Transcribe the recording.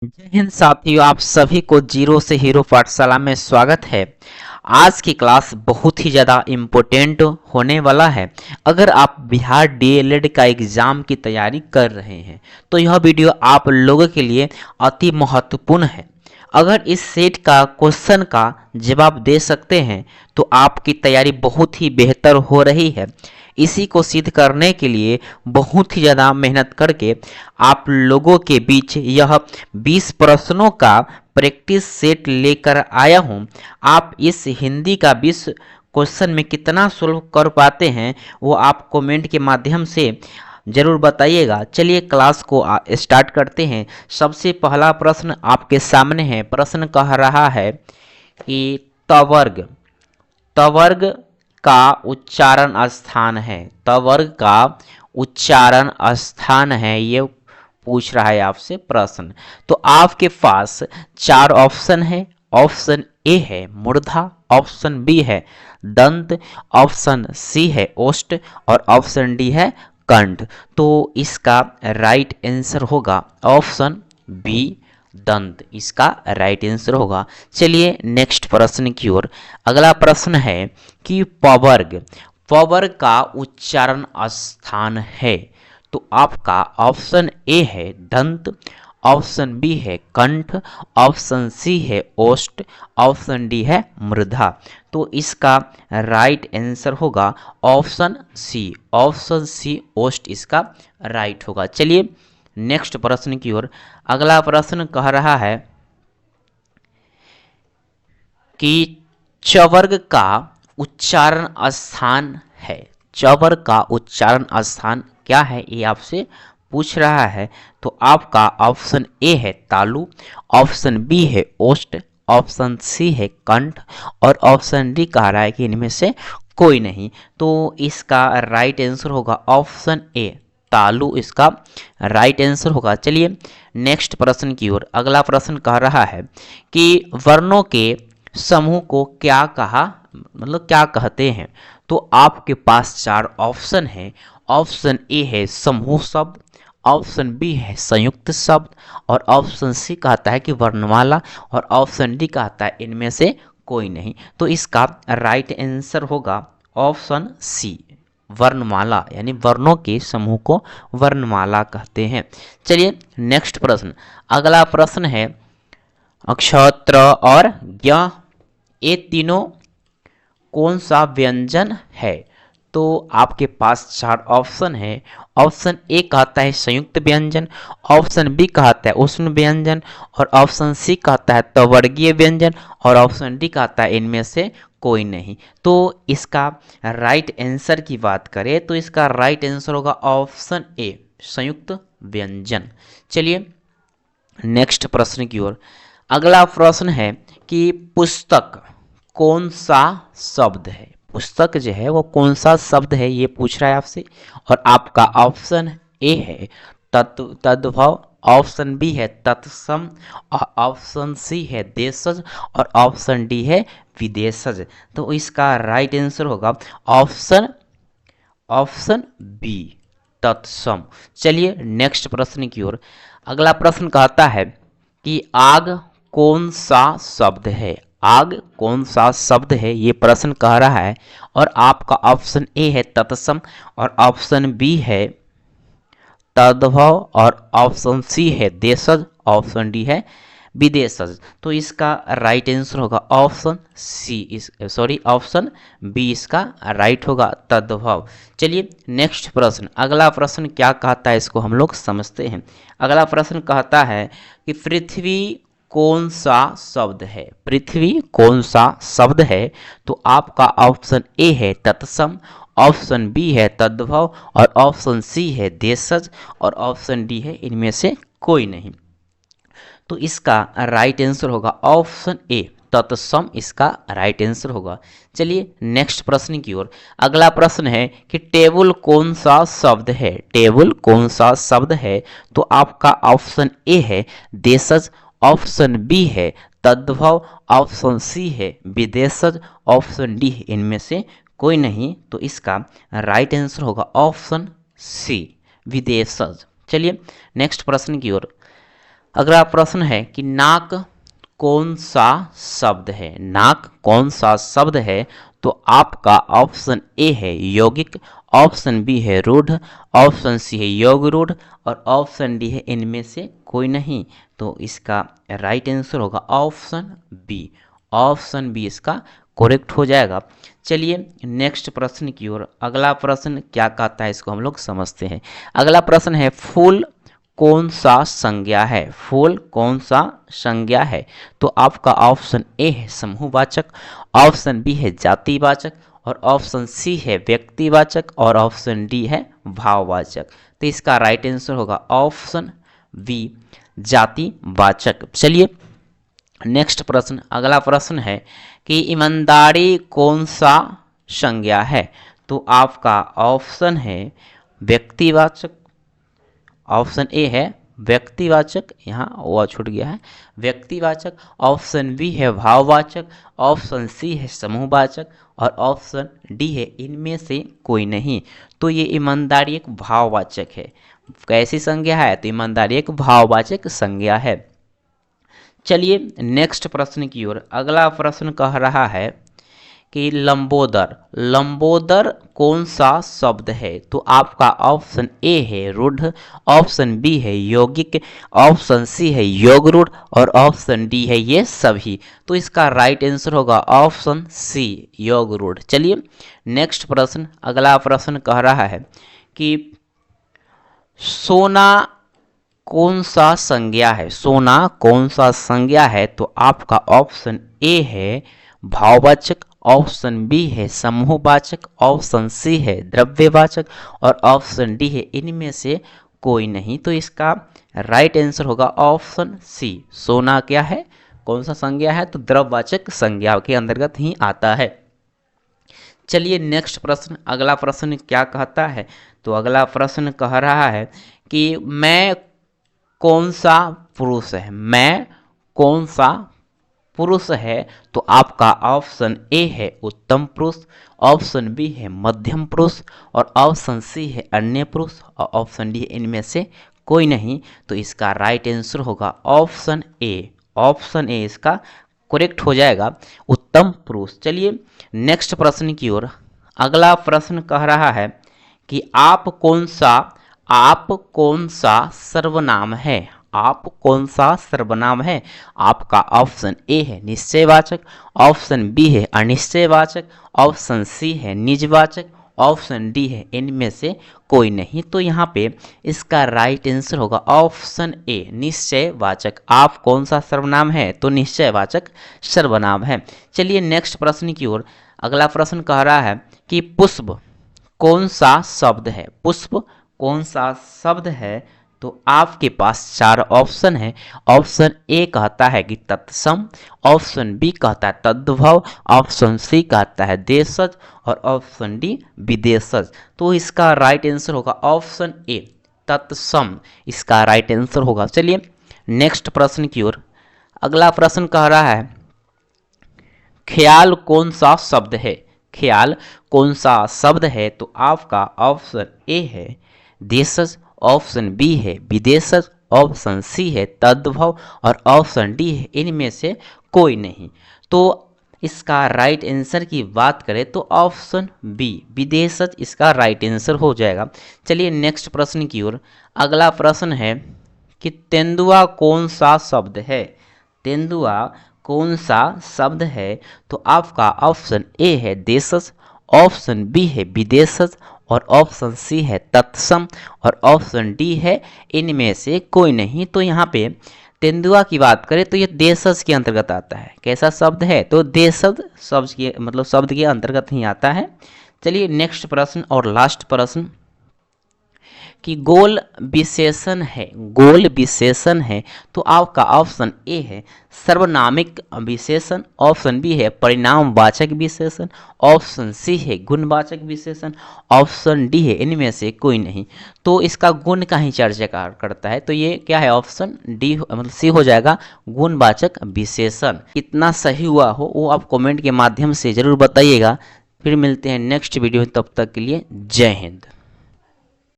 जय हिंद साथियों, आप सभी को जीरो से हीरो पाठशाला में स्वागत है। आज की क्लास बहुत ही ज़्यादा इम्पोर्टेंट होने वाला है। अगर आप बिहार डीएलएड का एग्ज़ाम की तैयारी कर रहे हैं तो यह वीडियो आप लोगों के लिए अति महत्वपूर्ण है। अगर इस सेट का क्वेश्चन का जवाब दे सकते हैं तो आपकी तैयारी बहुत ही बेहतर हो रही है। इसी को सिद्ध करने के लिए बहुत ही ज़्यादा मेहनत करके आप लोगों के बीच यह 20 प्रश्नों का प्रैक्टिस सेट लेकर आया हूं। आप इस हिंदी का 20 क्वेश्चन में कितना सोल्व कर पाते हैं वो आप कमेंट के माध्यम से जरूर बताइएगा। चलिए क्लास को स्टार्ट करते हैं। सबसे पहला प्रश्न आपके सामने है। प्रश्न कह रहा है कि तवर्ग तवर्ग का उच्चारण स्थान है। तवर्ग का उच्चारण स्थान है, ये पूछ रहा है आपसे प्रश्न। तो आपके पास चार ऑप्शन है। ऑप्शन ए है मूर्धा, ऑप्शन बी है दंत, ऑप्शन सी है ओष्ठ और ऑप्शन डी है कंठ। तो इसका राइट आंसर होगा ऑप्शन बी दंत, इसका राइट आंसर होगा। चलिए नेक्स्ट प्रश्न की ओर। अगला प्रश्न है कि पवर्ग पवर्ग का उच्चारण स्थान है। तो आपका ऑप्शन ए है दंत, ऑप्शन बी है कंठ, ऑप्शन सी है ओष्ठ, ऑप्शन डी है मृधा। तो इसका राइट आंसर होगा ऑप्शन सी। ऑप्शन सी ओष्ठ इसका राइट होगा। चलिए नेक्स्ट प्रश्न की ओर। अगला प्रश्न कह रहा है कि चवर्ग का उच्चारण स्थान है। चवर्ग का उच्चारण स्थान क्या है ये आपसे पूछ रहा है। तो आपका ऑप्शन ए है तालु, ऑप्शन बी है ओष्ठ, ऑप्शन सी है कंठ और ऑप्शन डी कह रहा है कि इनमें से कोई नहीं। तो इसका राइट आंसर होगा ऑप्शन ए तालु, इसका राइट आंसर होगा। चलिए नेक्स्ट प्रश्न की ओर। अगला प्रश्न कह रहा है कि वर्णों के समूह को क्या कहा, मतलब क्या कहते हैं। तो आपके पास चार ऑप्शन है। ऑप्शन ए है समूह शब्द, ऑप्शन बी है संयुक्त शब्द और ऑप्शन सी कहता है कि वर्णमाला और ऑप्शन डी कहता है इनमें से कोई नहीं। तो इसका राइट आंसर होगा ऑप्शन सी वर्णमाला, यानी वर्णों के समूह को वर्णमाला कहते हैं। चलिए नेक्स्ट प्रश्न। अगला प्रश्न है अक्षत्र और ज्ञ ये तीनों कौन सा व्यंजन है। तो आपके पास चार ऑप्शन है। ऑप्शन ए कहता है संयुक्त व्यंजन, ऑप्शन बी कहता है उष्ण व्यंजन और ऑप्शन सी कहता है त्ववर्गीय व्यंजन और ऑप्शन डी कहता है इनमें से कोई नहीं। तो इसका राइट आंसर की बात करें तो इसका राइट आंसर होगा ऑप्शन ए संयुक्त व्यंजन। चलिए नेक्स्ट प्रश्न की ओर। अगला प्रश्न है कि पुस्तक कौन सा शब्द है। पुस्तक जो है वो कौन सा शब्द है ये पूछ रहा है आपसे। और आपका ऑप्शन ए है तद्भव, ऑप्शन बी है तत्सम और ऑप्शन सी है देशज और ऑप्शन डी है विदेशज। तो इसका राइट आंसर होगा ऑप्शन बी तत्सम। चलिए नेक्स्ट प्रश्न की ओर। अगला प्रश्न कहता है कि आग कौन सा शब्द है। आग कौन सा शब्द है ये प्रश्न कह रहा है। और आपका ऑप्शन ए है तत्सम और ऑप्शन बी है तद्भव और ऑप्शन सी है देशज, ऑप्शन डी है विदेशज। तो इसका राइट आंसर होगा ऑप्शन सी, ऑप्शन बी इसका राइट होगा तद्भव। चलिए नेक्स्ट प्रश्न। अगला प्रश्न क्या कहता है इसको हम लोग समझते हैं। अगला प्रश्न कहता है कि पृथ्वी कौन सा शब्द है। पृथ्वी कौन सा शब्द है। तो आपका ऑप्शन ए है तत्सम, ऑप्शन बी है तद्भव और ऑप्शन सी है देशज और ऑप्शन डी है इनमें से कोई नहीं। तो इसका राइट आंसर होगा ऑप्शन ए तत्सम, इसका राइट आंसर होगा। चलिए नेक्स्ट प्रश्न की ओर। अगला प्रश्न है कि टेबल कौन सा शब्द है। टेबल कौन सा शब्द है। तो आपका ऑप्शन ए है देशज, ऑप्शन बी है तद्भव, ऑप्शन सी है विदेशज, ऑप्शन डी है इनमें से कोई नहीं। तो इसका राइट आंसर होगा ऑप्शन सी विदेशज। चलिए नेक्स्ट प्रश्न की ओर। अगला प्रश्न है कि नाक कौन सा शब्द है। नाक कौन सा शब्द है, तो आपका ऑप्शन ए है यौगिक, ऑप्शन बी है रूढ़, ऑप्शन सी है योग रूढ़ और ऑप्शन डी है इनमें से कोई नहीं। तो इसका राइट आंसर होगा ऑप्शन बी। ऑप्शन बी इसका करेक्ट हो जाएगा। चलिए नेक्स्ट प्रश्न की ओर। अगला प्रश्न क्या कहता है इसको हम लोग समझते हैं। अगला प्रश्न है फूल कौन सा संज्ञा है। फूल कौन सा संज्ञा है, तो आपका ऑप्शन ए है समूहवाचक, ऑप्शन बी है जातिवाचक और ऑप्शन सी है व्यक्तिवाचक और ऑप्शन डी है भाववाचक। तो इसका राइट आंसर होगा ऑप्शन बी जातिवाचक। चलिए नेक्स्ट प्रश्न। अगला प्रश्न है कि ईमानदारी कौन सा संज्ञा है, तो आपका ऑप्शन है व्यक्तिवाचक, ऑप्शन ए है व्यक्तिवाचक, यहाँ वो छूट गया है, व्यक्तिवाचक, ऑप्शन बी है भाववाचक, ऑप्शन सी है समूहवाचक और ऑप्शन डी है इनमें से कोई नहीं। तो ये ईमानदारी एक भाववाचक है। कैसी संज्ञा है, तो ईमानदारी एक भाववाचक संज्ञा है। चलिए नेक्स्ट प्रश्न की ओर। अगला प्रश्न कह रहा है कि लंबोदर, लंबोदर कौन सा शब्द है, तो आपका ऑप्शन ए है रूढ़, ऑप्शन बी है यौगिक, ऑप्शन सी है योग रूढ़ और ऑप्शन डी है ये सभी। तो इसका राइट आंसर होगा ऑप्शन सी योग रूढ़। चलिए नेक्स्ट प्रश्न। अगला प्रश्न कह रहा है कि सोना कौन सा संज्ञा है। सोना कौन सा संज्ञा है, तो आपका ऑप्शन ए है भाववाचक, ऑप्शन बी है समूहवाचक, ऑप्शन सी है द्रव्यवाचक और ऑप्शन डी है इनमें से कोई नहीं। तो इसका राइट आंसर होगा ऑप्शन सी। सोना क्या है, कौन सा संज्ञा है, तो द्रव्यवाचक संज्ञा के अंतर्गत ही आता है। चलिए नेक्स्ट प्रश्न। अगला प्रश्न क्या कहता है, तो अगला प्रश्न कह रहा है कि मैं कौन सा पुरुष है। मैं कौन सा पुरुष है, तो आपका ऑप्शन ए है उत्तम पुरुष, ऑप्शन बी है मध्यम पुरुष और ऑप्शन सी है अन्य पुरुष और ऑप्शन डी इनमें से कोई नहीं। तो इसका राइट आंसर होगा ऑप्शन ए। ऑप्शन ए इसका करेक्ट हो जाएगा, उत्तम पुरुष। चलिए नेक्स्ट प्रश्न की ओर। अगला प्रश्न कह रहा है कि आप कौन सा सर्वनाम है। आप कौन सा सर्वनाम है, आपका ऑप्शन ए है निश्चयवाचक, ऑप्शन बी है अनिश्चयवाचक, ऑप्शन सी है निजवाचक, ऑप्शन डी है इनमें से कोई नहीं। तो यहाँ पे इसका राइट आंसर होगा ऑप्शन ए निश्चयवाचक। आप कौन सा सर्वनाम है, तो निश्चयवाचक सर्वनाम है। चलिए नेक्स्ट प्रश्न की ओर। अगला प्रश्न कह रहा है कि पुष्प कौन सा शब्द है। पुष्प कौन सा शब्द है, तो आपके पास चार ऑप्शन है। ऑप्शन ए कहता है कि तत्सम, ऑप्शन बी कहता है तद्भव, ऑप्शन सी कहता है देशज और ऑप्शन डी विदेशज। तो इसका राइट आंसर होगा ऑप्शन ए तत्सम, इसका राइट आंसर होगा। चलिए नेक्स्ट प्रश्न की ओर। अगला प्रश्न कह रहा है ख्याल कौन सा शब्द है। ख्याल कौन सा शब्द है, तो आपका ऑप्शन ए है देशज, ऑप्शन बी है विदेशज, ऑप्शन सी है तद्भव और ऑप्शन डी है इनमें से कोई नहीं। तो इसका राइट आंसर की बात करें तो ऑप्शन बी विदेशज इसका राइट आंसर हो जाएगा। चलिए नेक्स्ट प्रश्न की ओर। अगला प्रश्न है कि तेंदुआ कौन सा शब्द है। तेंदुआ कौन सा शब्द है, तो आपका ऑप्शन ए है देशज, ऑप्शन बी है विदेशज और ऑप्शन सी है तत्सम और ऑप्शन डी है इनमें से कोई नहीं। तो यहाँ पे तेंदुआ की बात करें तो ये देशज के अंतर्गत आता है। कैसा शब्द है, तो देशज शब्द के मतलब शब्द के अंतर्गत ही आता है। चलिए नेक्स्ट प्रश्न और लास्ट प्रश्न कि गोल विशेषण है। गोल विशेषण है, तो आपका ऑप्शन ए है सर्वनामिक विशेषण, ऑप्शन बी है परिणामवाचक विशेषण, ऑप्शन सी है गुणवाचक विशेषण, ऑप्शन डी है इनमें से कोई नहीं। तो इसका गुण का ही चर्चा करता है, तो ये क्या है ऑप्शन डी मतलब सी हो जाएगा गुणवाचक विशेषण। कितना सही हुआ हो वो आप कमेंट के माध्यम से जरूर बताइएगा। फिर मिलते हैं नेक्स्ट वीडियो में, तब तक के लिए जय हिंद।